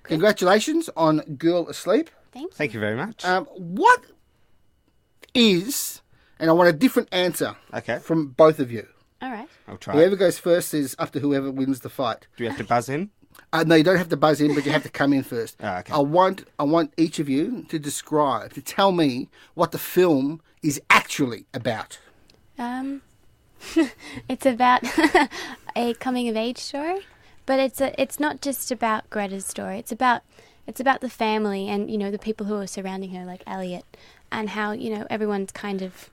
Congratulations on Girl Asleep. Thank you very much. What is, and I want a different answer from both of you. All right. I'll try. Whoever goes first is up to whoever wins the fight. Do we have to buzz in? No, you don't have to buzz in, but you have to come in first. Oh, okay. I want each of you to tell me what the film is actually about. It's about a coming-of-age story, but it's not just about Greta's story. It's about the family and, the people who are surrounding her, like Elliott, and how, everyone's kind of,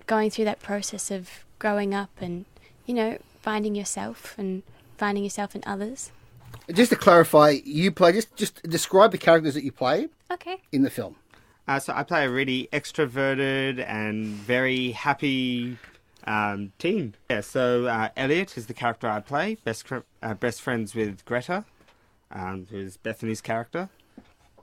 going through that process of growing up and, finding yourself in others. Just to clarify, you play, just describe the characters that you play in the film. So I play a really extroverted and very happy teen. Yeah, so Elliott is the character I play, best friends with Greta, who's Bethany's character.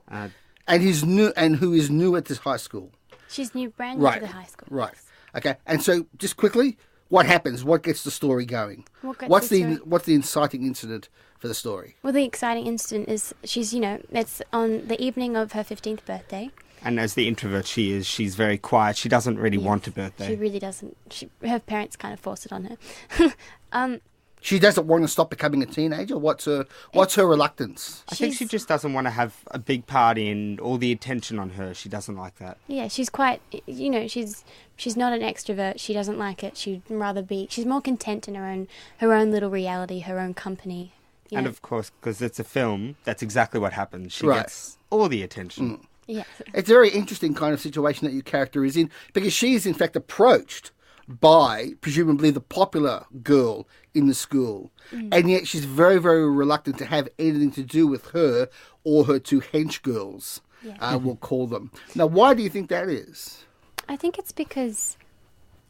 And who is new at this high school. She's brand new to the high school. Right. Okay. And so, just quickly, what happens? What gets the story going? What's the inciting incident for the story? Well, the exciting incident is she's, it's on the evening of her 15th birthday. And as the introvert she is, she's very quiet. She doesn't really want a birthday. She really doesn't. Her parents kind of force it on her. She doesn't want to stop becoming a teenager? What's her reluctance? I think she just doesn't want to have a big party and all the attention on her. She doesn't like that. Yeah, she's quite, she's not an extrovert. She doesn't like it. She'd rather she's more content in her own little reality, her own company. And of course, because it's a film, that's exactly what happens. She gets all the attention. Mm. Yeah. It's a very interesting kind of situation that your character is in, because she is in fact approached by presumably the popular girl in the school, and yet she's very, very reluctant to have anything to do with her or her two hench girls, we'll call them. Now, why do you think that is? I think it's because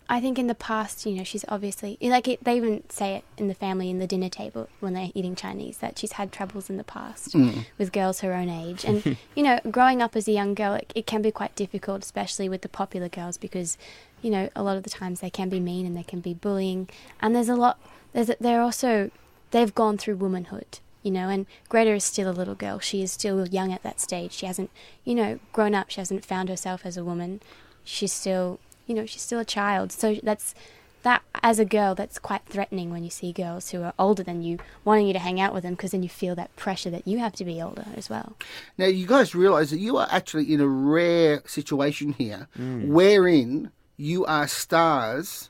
I think in the past, she's obviously, they even say it in the family in the dinner table when they're eating Chinese, that she's had troubles in the past with girls her own age. And, growing up as a young girl, it can be quite difficult, especially with the popular girls, because, a lot of the times they can be mean and they can be bullying. And they've gone through womanhood, and Greta is still a little girl. She is still young at that stage. She hasn't, grown up. She hasn't found herself as a woman. She's still... she's still a child. So that as a girl, that's quite threatening when you see girls who are older than you wanting you to hang out with them, because then you feel that pressure that you have to be older as well. Now, you guys realise that you are actually in a rare situation here wherein you are stars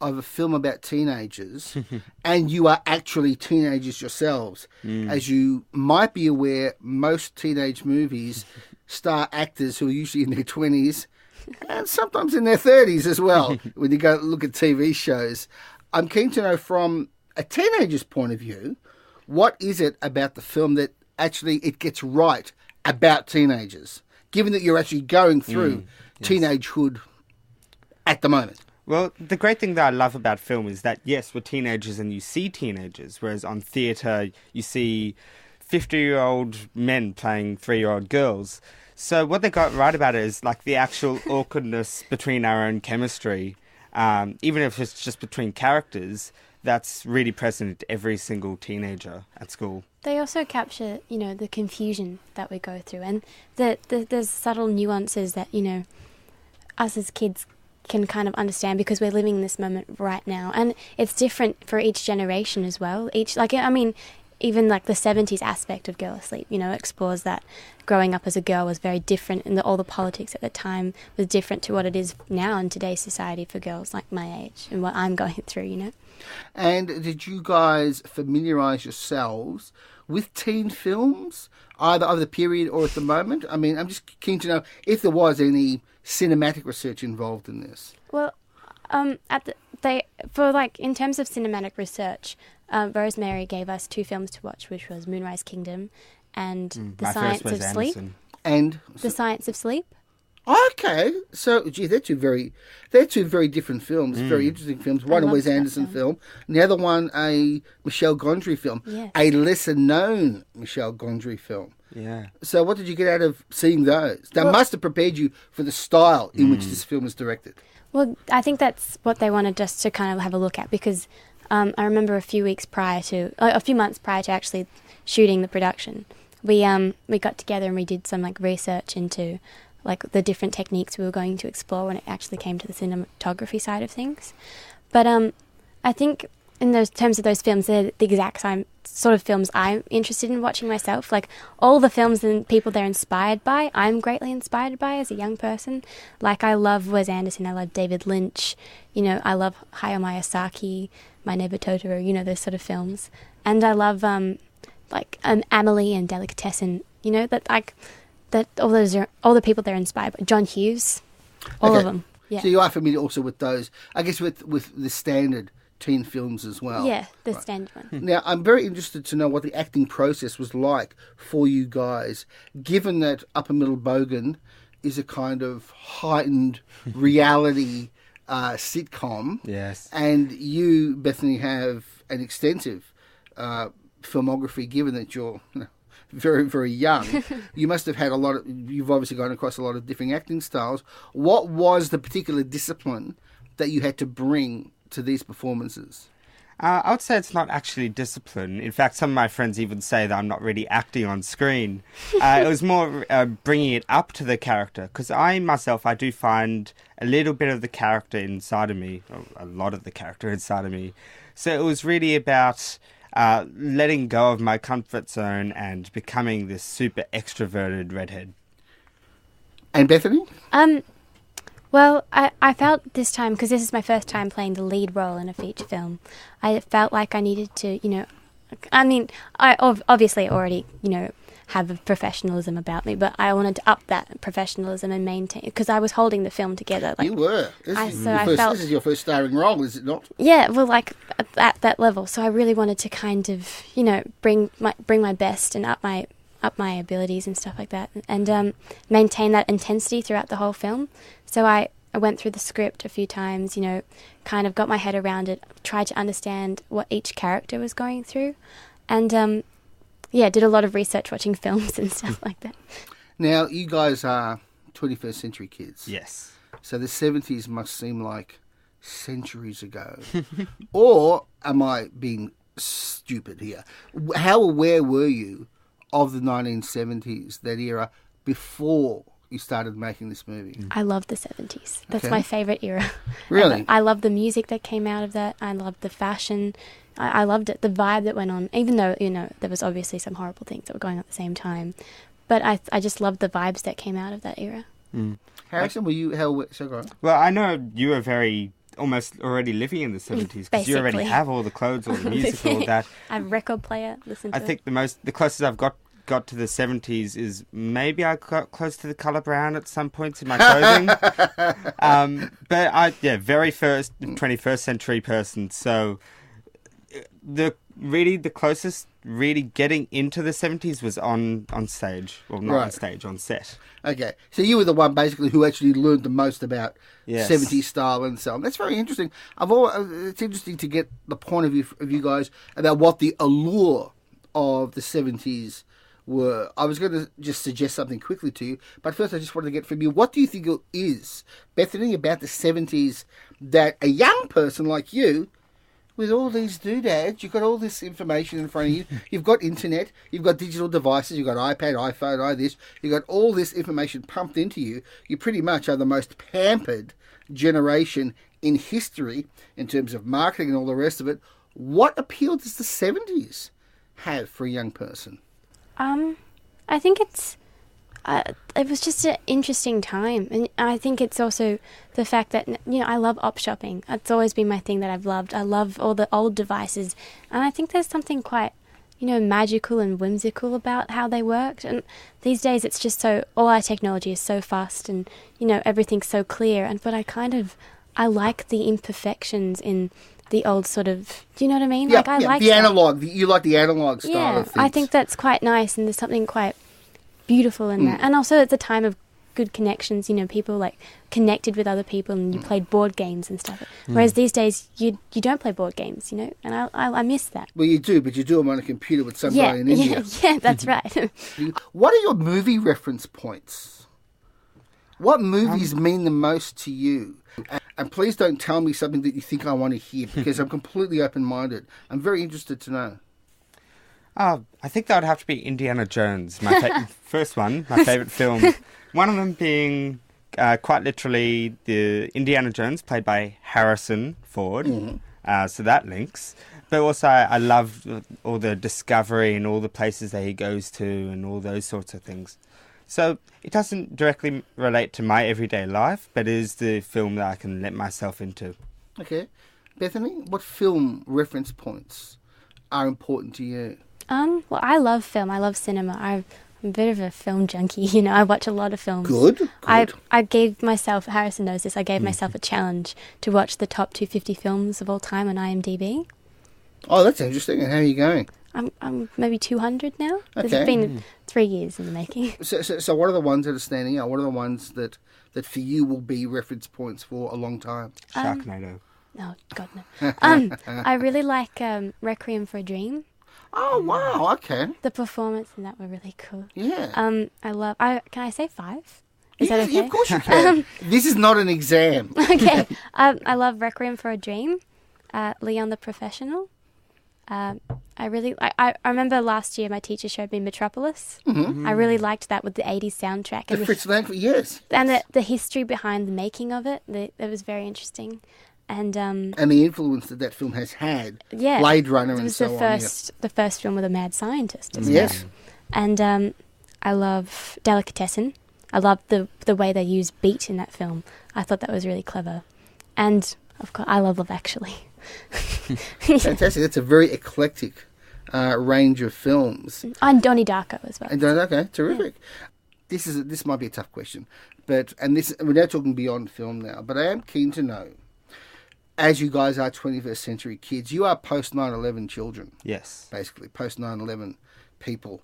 of a film about teenagers and you are actually teenagers yourselves. As you might be aware, most teenage movies star actors who are usually in their 20s and sometimes in their 30s as well, when you go look at TV shows. I'm keen to know, from a teenager's point of view, what is it about the film that actually it gets right about teenagers, given that you're actually going through teenagehood at the moment? Well, the great thing that I love about film is that, yes, we're teenagers and you see teenagers, whereas on theatre you see 50-year-old men playing 3-year-old girls. So what they got right about it is the actual awkwardness between our own chemistry, even if it's just between characters, that's really present in every single teenager at school. They also capture, the confusion that we go through, and there's subtle nuances that, us as kids can kind of understand, because we're living in this moment right now, and it's different for each generation as well. Even the 70s aspect of Girl Asleep, explores that growing up as a girl was very different, and all the politics at the time was different to what it is now in today's society for girls like my age and what I'm going through, And did you guys familiarise yourselves with teen films, either of the period or at the moment? I mean, I'm just keen to know if there was any cinematic research involved in this. Well, in terms of cinematic research, Rosemary gave us 2 films to watch, which was Moonrise Kingdom and The Science of Sleep. And The Science of Sleep. Okay, so they're two very different films, very interesting films. One a Wes Anderson film, and the other one a Michel Gondry film, a lesser known Michel Gondry film. Yeah. So what did you get out of seeing those? They must have prepared you for the style in which this film is directed. Well, I think that's what they wanted us to kind of have a look at, because I remember a few months prior to actually shooting the production, we got together and we did some like research into like the different techniques we were going to explore when it actually came to the cinematography side of things. But I think in those terms of those films, they're the exact same sort of films I'm interested in watching myself. Like all the films and people they're inspired by, I'm greatly inspired by as a young person. Like I love Wes Anderson, I love David Lynch, I love Hayao Miyazaki, My Neighbor Totoro, those sort of films. And I love Amelie and Delicatessen, that all the people they're inspired by. John Hughes, all of them. Yeah. So you are familiar also with those, I guess, with the standard teen films as well. Yeah, the standard one. Now, I'm very interested to know what the acting process was like for you guys, given that Upper Middle Bogan is a kind of heightened reality sitcom. Yes. And you, Bethany, have an extensive filmography, given that you're very, very young. You must have had you've obviously gone across a lot of different acting styles. What was the particular discipline that you had to bring to these performances? I would say it's not actually discipline. In fact, some of my friends even say that I'm not really acting on screen. It was more bringing it up to the character, because I do find a little bit of the character inside of me, or a lot of the character inside of me. So it was really about letting go of my comfort zone and becoming this super extroverted redhead. And Bethany? Well, I felt this time, because this is my first time playing the lead role in a feature film, I felt like I needed to, I obviously already, have a professionalism about me, but I wanted to up that professionalism and maintain, because I was holding the film together. Like, you were. This is your first starring role, is it not? Yeah, well, like at that level. So I really wanted to kind of, bring my best and up my abilities and stuff like that, and maintain that intensity throughout the whole film. So I went through the script a few times, kind of got my head around it, tried to understand what each character was going through, and did a lot of research watching films and stuff like that. Now, you guys are 21st century kids. Yes. So the 70s must seem like centuries ago. Or am I being stupid here? How aware were you of the 1970s, that era, before you started making this movie? I love the 70s. That's my favourite era. Really? I love the music that came out of that. I loved the fashion. I loved it, the vibe that went on, even though, there was obviously some horrible things that were going on at the same time. But I just loved the vibes that came out of that era. Harrison, were you... So go on. Well, I know you were almost already living in the 70s, because you already have all the clothes, all the music, all that. I have a record player, I think the closest I've got to the 70s is maybe I got close to the colour brown at some points in my clothing. But very first 21st century person. So the closest really getting into the 70s was on stage. Well, not on stage, on set. Okay. So you were the one basically who actually learned the most about Yes. 70s style and so on. That's very interesting. It's interesting to get the point of view of you guys about what the allure of the 70s were. I was going to just suggest something quickly to you, but first I just wanted to get from you, what do you think it is, Bethany, about the 70s that a young person like you, with all these doodads, you've got all this information in front of you, you've got internet, you've got digital devices, you've got iPad, iPhone, this, you've got all this information pumped into you. You pretty much are the most pampered generation in history in terms of marketing and all the rest of it. What appeal does the 70s have for a young person? I think it was just an interesting time, and I think it's also the fact that I love op shopping. It's always been my thing that I've loved. I love all the old devices, and I think there's something quite magical and whimsical about how they worked. And these days it's just all our technology is so fast, and everything's so clear. But I like the imperfections in the old sort of, do you know what I mean? Yeah, I like the analog. You like the analog style of things. I think that's quite nice, and there's something quite beautiful in that. And also it's a time of good connections, people like connected with other people, and you played board games and stuff. Whereas these days you don't play board games, and I miss that. Well, you do, but you do them on a computer with some guy in India. Yeah, that's right. What are your movie reference points? What movies mean the most to you? And please don't tell me something that you think I want to hear, because I'm completely open-minded. I'm very interested to know. I think that would have to be Indiana Jones, my first one, my favourite film. One of them being quite literally the Indiana Jones, played by Harrison Ford. So that links. But also I love all the discovery and all the places that he goes to and all those sorts of things. So it doesn't directly relate to my everyday life, but it is the film that I can let myself into. Okay. Bethany, what film reference points are important to you? Well, I love film. I love cinema. I'm a bit of a film junkie. You know, I watch a lot of films. Good. I gave myself, Harrison knows this, I gave myself a challenge to watch the top 250 films of all time on IMDb. Oh, that's interesting. And how are you going? I'm maybe 200 now. Okay. It's been 3 years in the making. So what are the ones that are standing out? What are the ones that for you will be reference points for a long time? Sharknado. Oh, God, no. I really like Requiem for a Dream. Oh, wow. Okay. The performance in that were really cool. Yeah. Can I say 5? Is that okay? Yeah, of course you can. This is not an exam. Okay. I love Requiem for a Dream. Leon the Professional. I remember last year my teacher showed me Metropolis. I really liked that with the 80s soundtrack. The Fritz Lang, yes. And the history behind the making of it. It was very interesting. And the influence that film has had. Yeah. Blade Runner and was so on. The first film with a mad scientist. Yes. And I love Delicatessen. I love the way they use beat in that film. I thought that was really clever. And, of course, I love Love Actually. Fantastic. That's a very eclectic range of films. And Donnie Darko as well. And okay, terrific. Yeah. This might be a tough question, we're now talking beyond film now, but I am keen to know, as you guys are 21st century kids, you are post 9/11 children. Yes. Basically, post 9/11 people.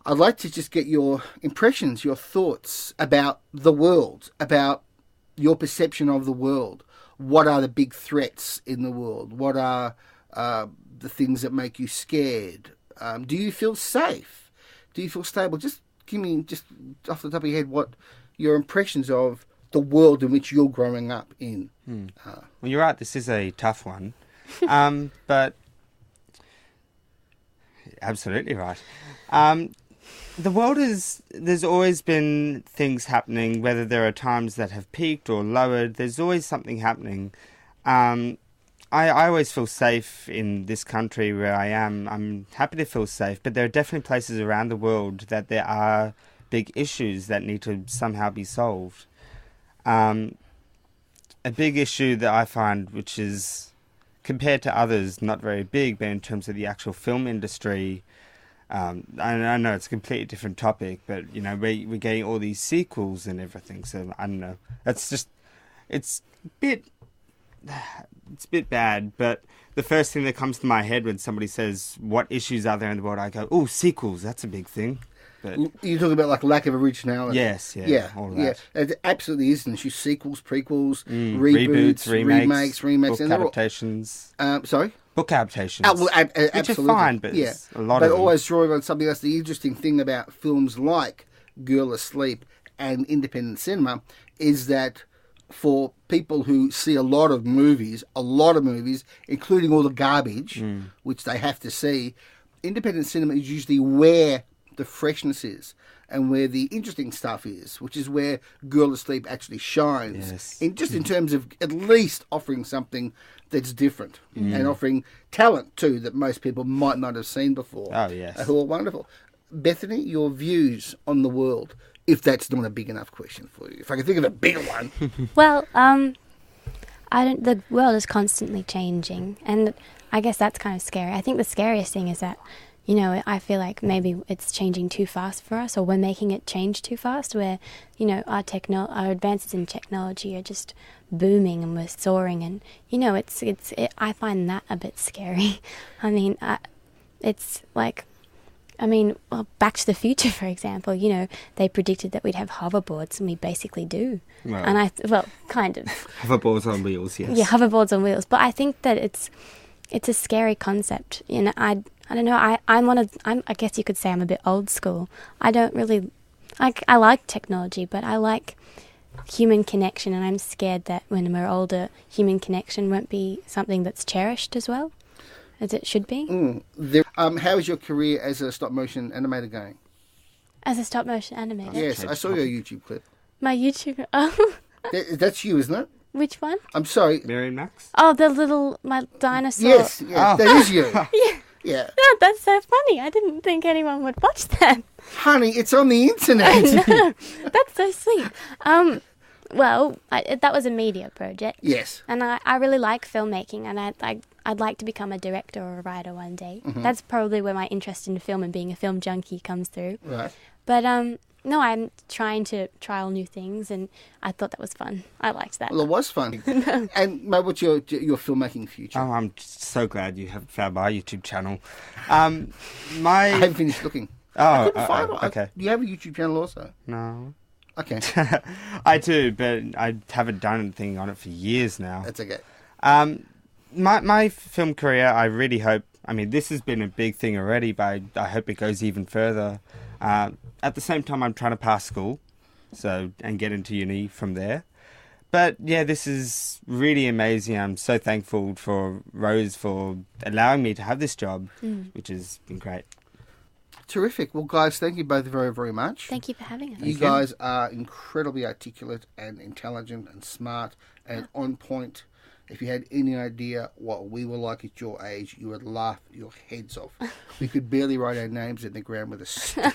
I'd like to just get your impressions, your thoughts about the world, about your perception of the world. What are the big threats in the world? What are the things that make you scared? Do you feel safe? Do you feel stable? Just give me, just off the top of your head, what your impressions of the world in which you're growing up in. Well, you're right, this is a tough one. But absolutely right. The world there's always been things happening, whether there are times that have peaked or lowered, there's always something happening. I always feel safe in this country where I am. I'm happy to feel safe, but there are definitely places around the world that there are big issues that need to somehow be solved. A big issue that I find, which is, compared to others, not very big, but in terms of the actual film industry, I know it's a completely different topic, but, you know, we're getting all these sequels and everything, so I don't know. It's a bit bad, but the first thing that comes to my head when somebody says, what issues are there in the world, I go, oh, sequels, that's a big thing. But you're talking about like lack of originality. Yes, all of that. Yeah, it absolutely is an issue. Sequels, prequels, reboots, remakes, book adaptations. Sorry? Book adaptations. Absolutely. Which are fine, but a lot of them. But always drawing on something else. The interesting thing about films like Girl Asleep and independent cinema is that for people who see a lot of movies, including all the garbage, which they have to see, independent cinema is usually where the freshness is and where the interesting stuff is, which is where Girl Asleep actually shines. Yes. In terms of at least offering something that's different and offering talent too that most people might not have seen before. Oh, yes. Who are wonderful. Bethany, your views on the world, if that's not a big enough question for you. If I can think of a bigger one. Well, the world is constantly changing, and I guess that's kind of scary. I think the scariest thing is that, you know, I feel like maybe it's changing too fast for us, or we're making it change too fast, where, you know, our advances in technology are just booming and we're soaring, and, you know, I find that a bit scary. I mean, it's like, well, Back to the Future, for example, you know, they predicted that we'd have hoverboards, and we basically do. Well, and kind of. Hoverboards on wheels, yes. Yeah, hoverboards on wheels. But I think that it's a scary concept. You know, I don't know. I guess you could say I'm a bit old school. I don't really I like technology, but I like human connection, and I'm scared that when we're older, human connection won't be something that's cherished as well as it should be. How is your career as a stop motion animator going? As a stop motion animator. Yes, I saw your YouTube clip. My YouTube. Oh, That's you, isn't it? which one? I'm sorry. Mary Max? Oh, my dinosaur. Yes, Oh. that is you. Yeah. Yeah. No, that's so funny. I didn't think anyone would watch that. Honey, it's on the internet. No, that's so sweet. Well, that was a media project. Yes. And I really like filmmaking, and I'd like to become a director or a writer one day. Mm-hmm. That's probably where my interest in film and being a film junkie comes through. Right. But no, I'm trying to trial new things, and I thought that was fun. I liked that. Well, it was fun. And, mate, what's your filmmaking future? Oh, I'm so glad you have found my YouTube channel. I haven't finished looking. Oh, Couldn't find it. okay. Do you have a YouTube channel also? No. Okay. I do, but I haven't done anything on it for years now. That's okay. My film career, I really hope, I mean, this has been a big thing already, but I hope it goes even further. At the same time, I'm trying to pass school, and get into uni from there. But yeah, this is really amazing. I'm so thankful for Rose for allowing me to have this job, which has been great. Terrific. Well, guys, thank you both very, very much. Thank you for having us. You guys are incredibly articulate and intelligent and smart and on point. If you had any idea what we were like at your age, you would laugh your heads off. We could barely write our names in the ground with a stick.